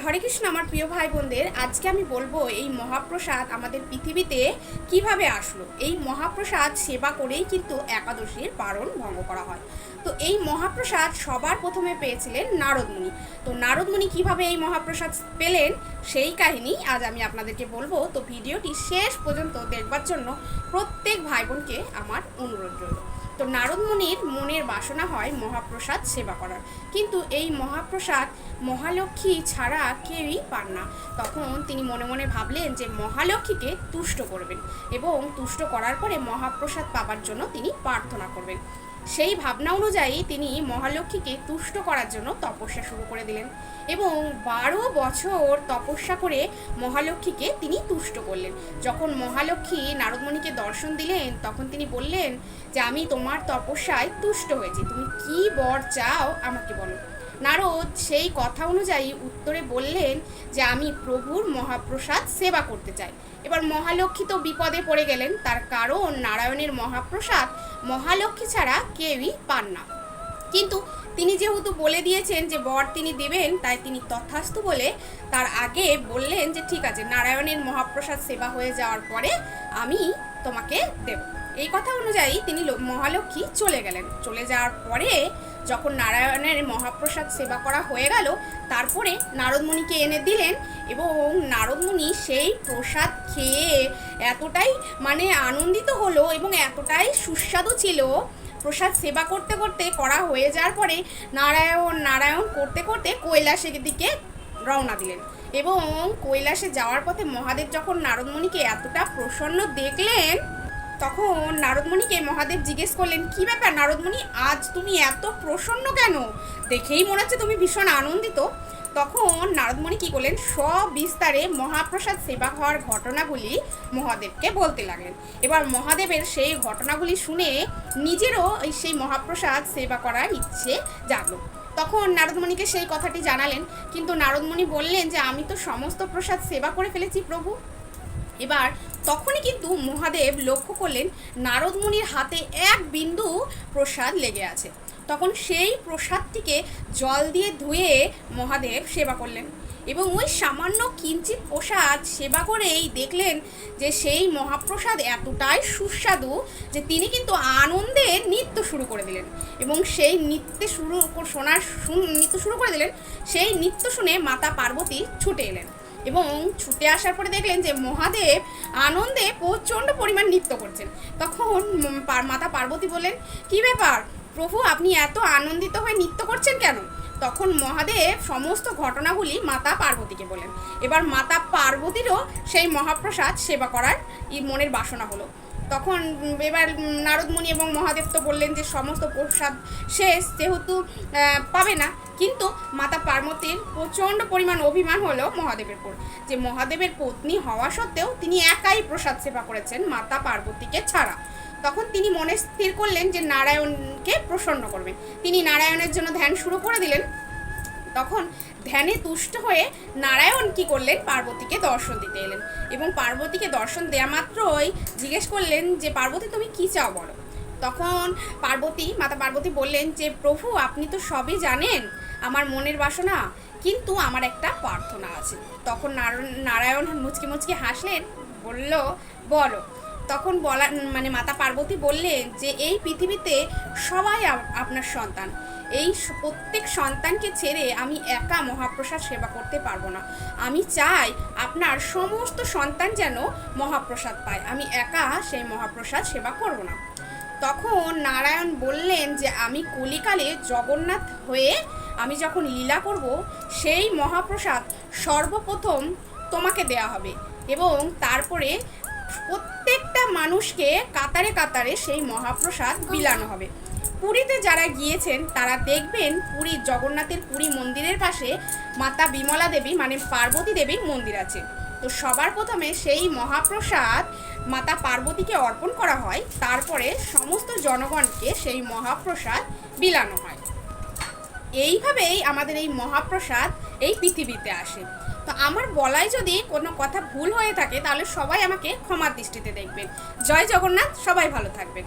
হরে কৃষ্ণ আমার প্রিয় ভাই বোনদের, আজকে আমি বলবো এই মহাপ্রসাদ আমাদের পৃথিবীতে কিভাবে আসলো। এই মহাপ্রসাদ সেবা করেই কিন্তু একাদশীর পারণ ভঙ্গ করা হয়। তো এই মহাপ্রসাদ সবার প্রথমে পেয়েছিলেন নারদমুনি। তো নারদমুনি কিভাবে এই মহাপ্রসাদ পেলেন সেই কাহিনী আজ আমি আপনাদেরকে বলবো। তো ভিডিওটি শেষ পর্যন্ত দেখবার জন্য প্রত্যেক ভাই বোনকে আমার অনুরোধ রইল। তো নারদমুনির মনের বাসনা হয় মহাপ্রসাদ সেবা করার, কিন্তু এই মহাপ্রসাদ মহালক্ষ্মী ছাড়া কেউই পান না। তখন তিনি মনে মনে ভাবলেন যে মহালক্ষ্মীকে তুষ্ট করবেন এবং তুষ্ট করার পরে মহাপ্রসাদ পাবার জন্য তিনি প্রার্থনা করবেন। সেই ভাবনা অনুযায়ী তিনি মহালক্ষ্মীকে তুষ্ট করার জন্য তপস্যা শুরু করে দিলেন এবং 12 বছর তপস্যা করে মহালক্ষ্মীকে তিনি তুষ্ট করলেন। যখন মহালক্ষ্মী নারদমুনিকে দর্শন দিলেন তখন তিনি বললেন যে আমি তোমার তপস্যায় তুষ্ট হয়েছি, তুমি কি বর চাও আমাকে বলো। নারদ সেই কথা অনুযায়ী উত্তরে বললেন যে আমি প্রভুর মহাপ্রসাদ সেবা করতে চাই। এবার মহালক্ষ্মী তো বিপদে পড়ে গেলেন, তার কারণ নারায়ণের মহাপ্রসাদ মহালক্ষ্মী ছাড়া কেউই পান না। কিন্তু তিনি যেহেতু বলে দিয়েছেন যে বর তিনি দেবেন, তাই তিনি তথাস্তু বলে তার আগে বললেন যে ঠিক আছে, নারায়ণের মহাপ্রসাদ সেবা হয়ে যাওয়ার পরে আমি তোমাকে দেব। এই কথা অনুযায়ী তিনি মহালক্ষ্মী চলে গেলেন। চলে যাওয়ার পরে যখন নারায়ণের মহাপ্রসাদ সেবা করা হয়ে গেল, তারপরে নারদমুনিকে এনে দিলেন এবং নারদমুনি সেই প্রসাদ খেয়ে এতটাই আনন্দিত হলো এবং এতটাই সুস্বাদু ছিল। প্রসাদ সেবা করতে করতে করা হয়ে যাওয়ার পরে নারায়ণ নারায়ণ করতে করতে কৈলাসের দিকে রওনা দিলেন এবং কৈলাসে যাওয়ার পথে মহাদেব যখন নারদমুনিকে এতটা প্রসন্ন দেখলেন, তখন নারদমুনিকে মহাদেব জিজ্ঞেস করলেন, কি ব্যাপার নারদমুনি, আজ তুমি এত প্রসন্ন কেন? দেখেই মনে হচ্ছে তুমি ভীষণ আনন্দিত। তখন নারদমুনি কি করলেন, সবিস্তারে মহাপ্রসাদ সেবা হওয়ার ঘটনাগুলি মহাদেবকে বলতে লাগলেন। এবার মহাদেবের সেই ঘটনাগুলি শুনে নিজেরও সেই মহাপ্রসাদ সেবা করার ইচ্ছে জাগলো। তখন নারদমুনিকে সেই কথাটি জানালেন, কিন্তু নারদমুনি বললেন যে আমি তো সমস্ত প্রসাদ সেবা করে ফেলেছি প্রভু। এবার তখনই কিন্তু মহাদেব লক্ষ্য করলেন নারদমুনির হাতে এক বিন্দু প্রসাদ লেগে আছে। তখন সেই প্রসাদটিকে জল দিয়ে ধুয়ে মহাদেব সেবা করলেন এবং ওই সামান্য কিঞ্চিত প্রসাদ সেবা করেই দেখলেন যে সেই মহাপ্রসাদ এতটাই সুস্বাদু যে তিনি কিন্তু আনন্দে নৃত্য শুরু করে দিলেন এবং সেই নৃত্য শুরু করে দিলেন। সেই নৃত্য শুনে মাতা পার্বতী ছুটে এলেন এবং ছুটে আসার পরে দেখলেন যে মহাদেব আনন্দে প্রচণ্ড পরিমাণ নৃত্য করছেন। তখন মাতা পার্বতী বললেন, কি ব্যাপার প্রভু, আপনি এত আনন্দিত হয়ে নৃত্য করছেন কেন? তখন মহাদেব সমস্ত ঘটনাগুলি মাতা পার্বতীকে বলেন। এবার মাতা পার্বতীরও সেই মহাপ্রসাদ সেবা করার মনের বাসনা হলো। তখন এবার নারদমুনি এবং মহাদেব তো বললেন যে সমস্ত প্রসাদ শেষ, যেহেতু পাবে না। কিন্তু মাতা পার্বতীর প্রচণ্ড পরিমাণ অভিমান হলো মহাদেবের উপর, যে মহাদেবের পত্নী হওয়া সত্ত্বেও তিনি একাই প্রসাদ সেবা করেছেন মাতা পার্বতীকে ছাড়া। তখন তিনি মনে স্থির করলেন যে নারায়ণকে প্রসন্ন করবেন। তিনি নারায়ণের জন্য ধ্যান শুরু করে দিলেন। তখন ধ্যানে তুষ্ট হয়ে নারায়ণ কি করলেন, পার্বতীকে দর্শন দিতে এলেন এবং পার্বতীকে দর্শন দেওয়া মাত্রই জিজ্ঞেস করলেন যে পার্বতী তুমি কি চাও বলো। তখন মাতা পার্বতী বললেন যে প্রভু, আপনি তো সবই জানেন আমার মনের বাসনা, কিন্তু আমার একটা প্রার্থনা আছে। তখন নারায়ণ মুচকি মুচকি হাসলেন, বলল বলো। তখন মাতা পার্বতী বললেন যে এই পৃথিবীতে সবাই আপনার সন্তান, এই প্রত্যেক সন্তানকে ছেড়ে আমি একা মহাপ্রসাদ সেবা করতে পারবো না। আমি চাই আপনার সমস্ত সন্তান যেন মহাপ্রসাদ পায়, আমি একা সেই মহাপ্রসাদ সেবা করব না। তখন নারায়ণ বললেন যে আমি কলিকালে জগন্নাথ হয়ে আমি যখন লীলা করব, সেই মহাপ্রসাদ সর্বপ্রথম তোমাকে দেয়া হবে এবং তারপরে প্রত্যেকটা মানুষকে কাতারে কাতারে সেই মহাপ্রসাদ বিলানো হবে। পুরীতে যারা গিয়েছেন তারা দেখবেন পুরী জগন্নাথের পুরী মন্দিরের পাশে মাতা বিমলা দেবী পার্বতী দেবীর মন্দির আছে। তো সবার প্রথমে সেই মহাপ্রসাদ মাতা পার্বতীকে অর্পণ করা হয়, তারপরে সমস্ত জনগণকে সেই মহাপ্রসাদ বিলানো হয়। এইভাবেই আমাদের এই মহাপ্রসাদ এই পৃথিবীতে আসে। তো আমার বলাই যদি কোনো কথা ভুল হয়ে থাকে তাহলে সবাই আমাকে ক্ষমার দৃষ্টিতে দেখবেন। জয় জগন্নাথ, সবাই ভালো থাকবেন।